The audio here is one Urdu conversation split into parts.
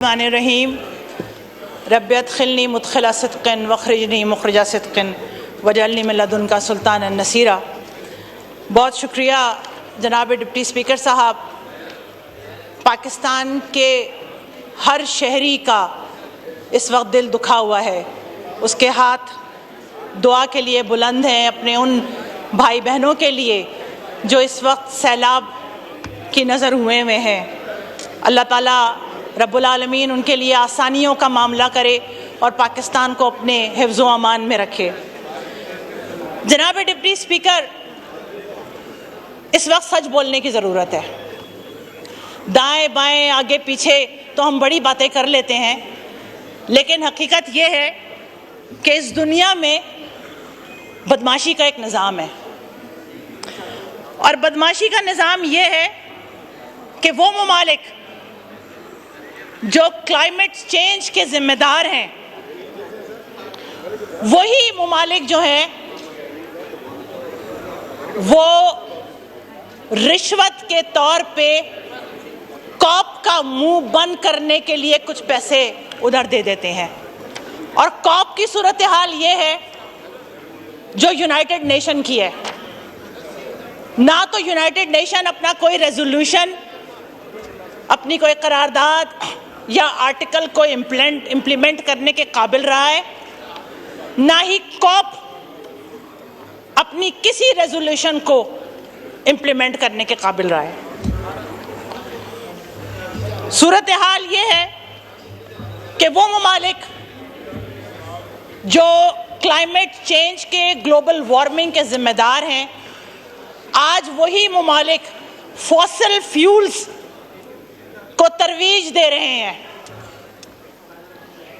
الرحمن الرحیم رب ادخلنی مدخل صدق واخرجنی مخرج صدق واجعلنی من لدنک سلطانا نصیرا۔ بہت شکریہ جناب ڈپٹی اسپیکر صاحب۔ پاکستان کے ہر شہری کا اس وقت دل دکھا ہوا ہے، اس کے ہاتھ دعا کے لیے بلند ہیں اپنے ان بھائی بہنوں کے لیے جو اس وقت سیلاب کی نظر ہوئے ہیں۔ اللہ تعالیٰ رب العالمین ان کے لیے آسانیوں کا معاملہ کرے اور پاکستان کو اپنے حفظ و امان میں رکھے۔ جناب ڈپٹی اسپیکر، اس وقت سچ بولنے کی ضرورت ہے۔ دائیں بائیں آگے پیچھے تو ہم بڑی باتیں کر لیتے ہیں، لیکن حقیقت یہ ہے کہ اس دنیا میں بدمعاشی کا ایک نظام ہے، اور بدمعاشی کا نظام یہ ہے کہ وہ ممالک جو کلائمیٹ چینج کے ذمہ دار ہیں، وہی ممالک جو ہیں وہ رشوت کے طور پہ کاپ کا منہ بند کرنے کے لیے کچھ پیسے ادھر دے دیتے ہیں۔ اور کاپ کی صورتحال یہ ہے جو یونائٹڈ نیشن کی ہے۔ نہ تو یونائٹڈ نیشن اپنا کوئی ریزولوشن، اپنی کوئی قرارداد یا آرٹیکل کو امپلیمنٹ کرنے کے قابل رہا ہے، نہ ہی کاپ اپنی کسی ریزولوشن کو امپلیمنٹ کرنے کے قابل رہا ہے۔ صورتحال یہ ہے کہ وہ ممالک جو کلائمیٹ چینج کے گلوبل وارمنگ کے ذمہ دار ہیں، آج وہی ممالک فوسل فیولز کو ترویج دے رہے ہیں۔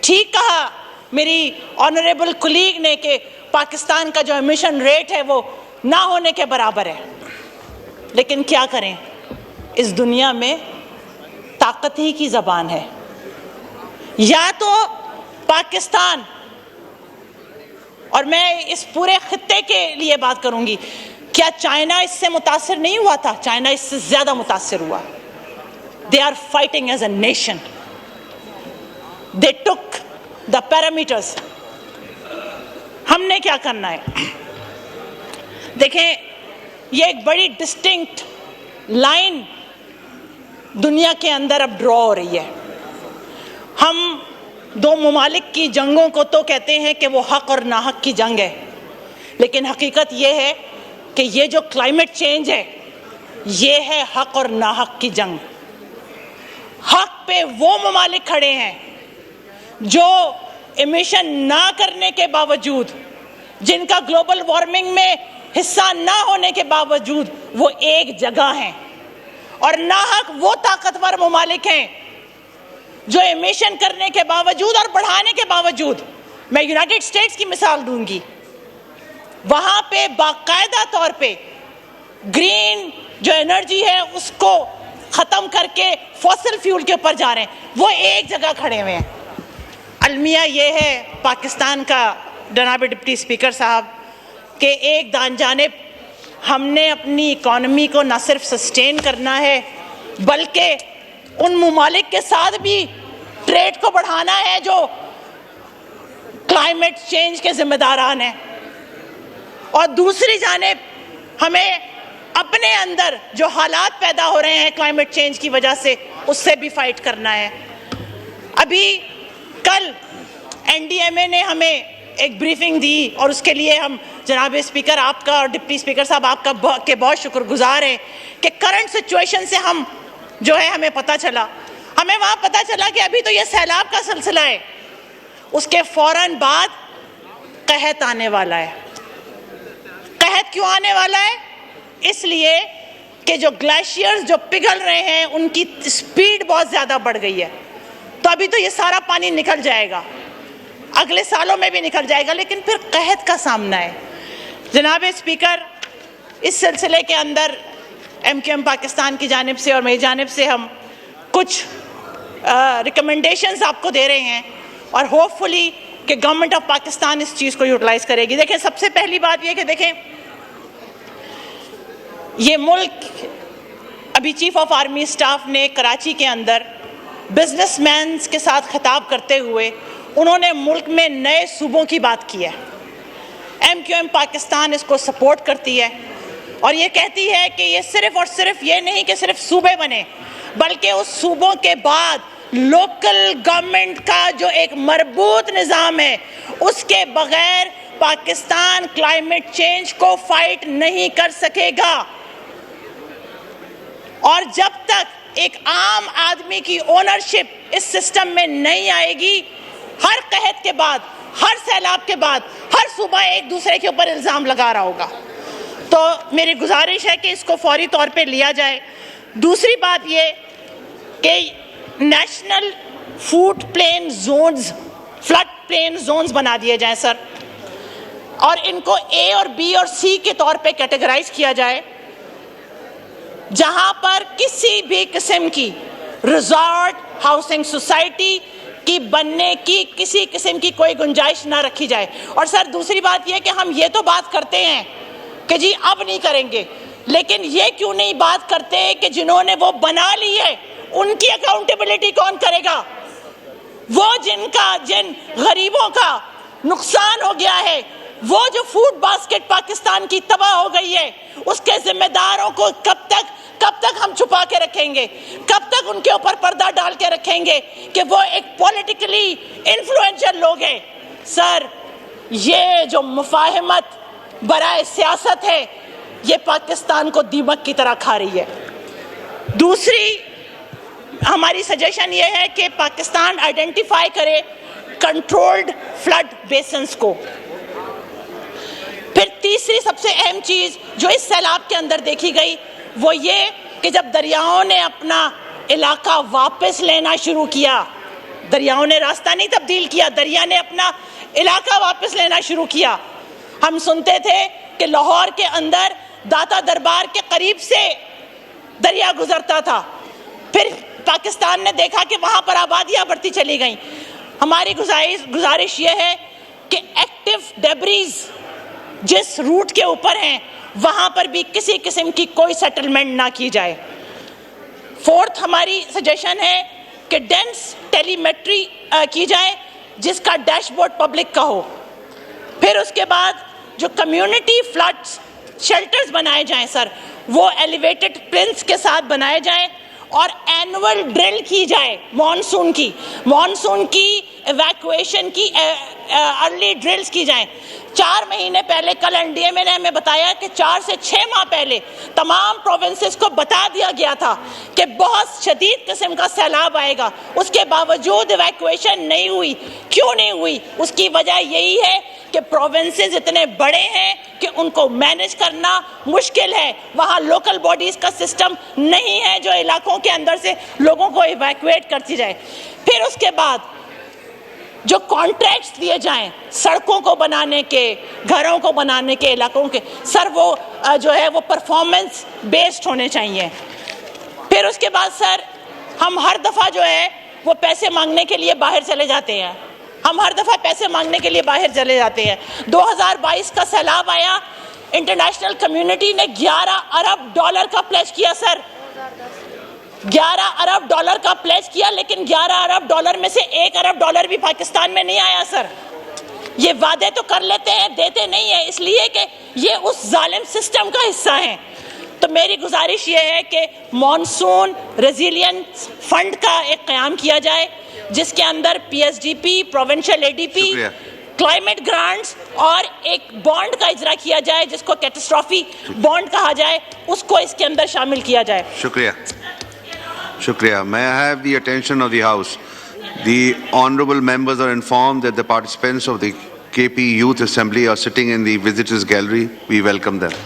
ٹھیک کہا میری آنریبل کولیگ نے کہ پاکستان کا جو ایمیشن ریٹ ہے وہ نہ ہونے کے برابر ہے، لیکن کیا کریں، اس دنیا میں طاقت ہی کی زبان ہے۔ یا تو پاکستان، اور میں اس پورے خطے کے لیے بات کروں گی، کیا چائنا اس سے متاثر نہیں ہوا تھا؟ چائنا اس سے زیادہ متاثر ہوا۔ They are fighting as a nation. They took the parameters. ہم نے کیا کرنا ہے؟ دیکھیں، یہ ایک بڑی ڈسٹنکٹ لائن دنیا کے اندر اب ڈرا ہو رہی ہے۔ ہم دو ممالک کی جنگوں کو تو کہتے ہیں کہ وہ حق اور ناحق کی جنگ ہے، لیکن حقیقت یہ ہے کہ یہ جو کلائمیٹ چینج ہے یہ ہے حق اور ناحق کی جنگ۔ حق پہ وہ ممالک کھڑے ہیں جو ایمیشن نہ کرنے کے باوجود، جن کا گلوبل وارمنگ میں حصہ نہ ہونے کے باوجود وہ ایک جگہ ہیں، اور ناحق وہ طاقتور ممالک ہیں جو ایمیشن کرنے کے باوجود اور بڑھانے کے باوجود، میں یونائٹڈ اسٹیٹس کی مثال دوں گی، وہاں پہ باقاعدہ طور پہ گرین جو انرجی ہے اس کو ختم کر کے فوسل فیول کے اوپر جا رہے ہیں، وہ ایک جگہ کھڑے ہوئے ہیں۔ المیہ یہ ہے پاکستان کا جناب ڈپٹی اسپیکر صاحب کہ ایک جانب ہم نے اپنی اکانومی کو نہ صرف سسٹین کرنا ہے بلکہ ان ممالک کے ساتھ بھی ٹریڈ کو بڑھانا ہے جو کلائمیٹ چینج کے ذمہ داران ہیں، اور دوسری جانب ہمیں اپنے اندر جو حالات پیدا ہو رہے ہیں کلائمیٹ چینج کی وجہ سے اس سے بھی فائٹ کرنا ہے۔ ابھی کل این ڈی ایم اے نے ہمیں ایک بریفنگ دی، اور اس کے لیے ہم جناب اسپیکر آپ کا اور ڈپٹی اسپیکر صاحب آپ کا بہت شکر گزار ہیں کہ کرنٹ سچویشن سے ہم جو ہے ہمیں پتہ چلا، ہمیں وہاں پتہ چلا کہ ابھی تو یہ سیلاب کا سلسلہ ہے، اس کے فوراً بعد قحط آنے والا ہے۔ قحط کیوں آنے والا ہے؟ اس لیے کہ جو گلیشیئرز جو پگھل رہے ہیں ان کی سپیڈ بہت زیادہ بڑھ گئی ہے، تو ابھی تو یہ سارا پانی نکل جائے گا، اگلے سالوں میں بھی نکل جائے گا، لیکن پھر قحط کا سامنا ہے۔ جناب اسپیکر، اس سلسلے کے اندر ایم کیو ایم پاکستان کی جانب سے اور میری جانب سے ہم کچھ ریکمنڈیشنز آپ کو دے رہے ہیں، اور ہوپ فلی کہ گورنمنٹ آف پاکستان اس چیز کو یوٹیلائز کرے گی۔ دیکھیں، سب سے پہلی بات یہ کہ دیکھیں، یہ ملک ابھی چیف آف آرمی اسٹاف نے کراچی کے اندر بزنس مینز کے ساتھ خطاب کرتے ہوئے انہوں نے ملک میں نئے صوبوں کی بات کی ہے. MQM پاکستان اس کو سپورٹ کرتی ہے اور یہ کہتی ہے کہ یہ صرف اور صرف یہ نہیں کہ صرف صوبے بنے، بلکہ اس صوبوں کے بعد لوکل گورنمنٹ کا جو ایک مربوط نظام ہے اس کے بغیر پاکستان کلائمیٹ چینج کو فائٹ نہیں کر سکے گا. اور جب تک ایک عام آدمی کی اونرشپ اس سسٹم میں نہیں آئے گی، ہر قحط کے بعد، ہر سیلاب کے بعد ہر صوبہ ایک دوسرے کے اوپر الزام لگا رہا ہوگا. تو میری گزارش ہے کہ اس کو فوری طور پہ لیا جائے. دوسری بات یہ کہ national flood plain zones, flood plain zones بنا دیے جائیں سر، اور ان کو A اور B اور C کے طور پہ کیٹیگرائز کیا جائے، جہاں پر کسی بھی قسم کی ریزارٹ ہاؤسنگ سوسائٹی کی بننے کی کسی قسم کی کوئی گنجائش نہ رکھی جائے. اور سر دوسری بات یہ کہ ہم یہ تو بات کرتے ہیں کہ جی اب نہیں کریں گے، لیکن یہ کیوں نہیں بات کرتے کہ جنہوں نے وہ بنا لی ہے ان کی اکاؤنٹیبلٹی کون کرے گا؟ وہ جن غریبوں کا نقصان ہو گیا ہے، وہ جو فوڈ باسکٹ پاکستان کی تباہ ہو گئی ہے، اس کے ذمہ داروں کو کب تک ہم چھپا کے رکھیں گے؟ کب تک ان کے اوپر پردہ ڈال کے رکھیں گے کہ وہ ایک پولیٹیکلی انفلوئنشل لوگ ہیں؟ سر یہ جو مفاہمت برائے سیاست ہے یہ پاکستان کو دیمک کی طرح کھا رہی ہے. دوسری ہماری سجیشن یہ ہے کہ پاکستان آئیڈینٹیفائی کرے کنٹرولڈ فلڈ بیسنز کو. پھر تیسری سب سے اہم چیز جو اس سیلاب کے اندر دیکھی گئی وہ یہ کہ جب دریاؤں نے اپنا علاقہ واپس لینا شروع کیا، دریاؤں نے راستہ نہیں تبدیل کیا، دریا نے اپنا علاقہ واپس لینا شروع کیا. ہم سنتے تھے کہ لاہور کے اندر داتا دربار کے قریب سے دریا گزرتا تھا، پھر پاکستان نے دیکھا کہ وہاں پر آبادیاں بڑھتی چلی گئیں. ہماری گزارش یہ ہے کہ ایکٹیو ڈیبریز جس روٹ کے اوپر ہیں وہاں پر بھی کسی قسم کی کوئی سیٹلمنٹ نہ کی جائے. فورتھ ہماری سجیشن ہے کہ ڈینس ٹیلی میٹری کی جائے جس کا ڈیش بورڈ پبلک کا ہو. پھر اس کے بعد جو کمیونٹی فلڈ شیلٹرز بنائے جائیں سر، وہ ایلیویٹڈ پلنس کے ساتھ بنائے جائیں اور اینول ڈرل کی جائے مانسون کی ایویکویشن کی ارلی ڈرلز کی جائیں. 4 مہینے پہلے کل NDMA نے ہمیں بتایا کہ 4 سے 6 ماہ پہلے تمام پروونسز کو بتا دیا گیا تھا کہ بہت شدید قسم کا سیلاب آئے گا، اس کے باوجود ایویکویشن نہیں ہوئی. کیوں نہیں ہوئی؟ اس کی وجہ یہی ہے کہ پروونسز اتنے بڑے ہیں کہ ان کو مینج کرنا مشکل ہے، وہاں لوکل باڈیز کا سسٹم نہیں ہے جو علاقوں کے اندر سے لوگوں کو ایویکویٹ کرتی جائے. پھر اس کے بعد جو کانٹریکٹس دیے جائیں سڑکوں کو بنانے کے، گھروں کو بنانے کے، علاقوں کے، سر وہ جو ہے وہ پرفارمنس بیسڈ ہونے چاہیے. پھر اس کے بعد سر ہم ہر دفعہ جو ہے وہ پیسے مانگنے کے لیے باہر چلے جاتے ہیں، 2022 کا سیلاب آیا، انٹرنیشنل کمیونٹی نے $11 ارب کا پلیج کیا سر، $11 ارب کا پلیج کیا، لیکن $11 ارب میں سے $1 ارب بھی پاکستان میں نہیں آیا سر. یہ وعدے تو کر لیتے ہیں، دیتے نہیں ہیں، اس لیے کہ یہ اس ظالم سسٹم کا حصہ ہیں. تو میری گزارش یہ ہے کہ مانسون ریزیلینس فنڈ کا ایک قیام کیا جائے جس کے اندر PSDP، provincial ADP، climate grants اور ایک بانڈ کا اجرا کیا جائے جس کو کیٹاسٹرافی بانڈ کہا جائے، اس کو اس کے اندر شامل کیا جائے. شکریہ. May I have the attention of the House? The honorable members are informed that the participants of the KP Youth Assembly are sitting in the visitors gallery. We welcome them.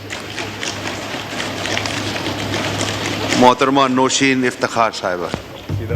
Mohtharama Nosheen Iftikhar Sahiba.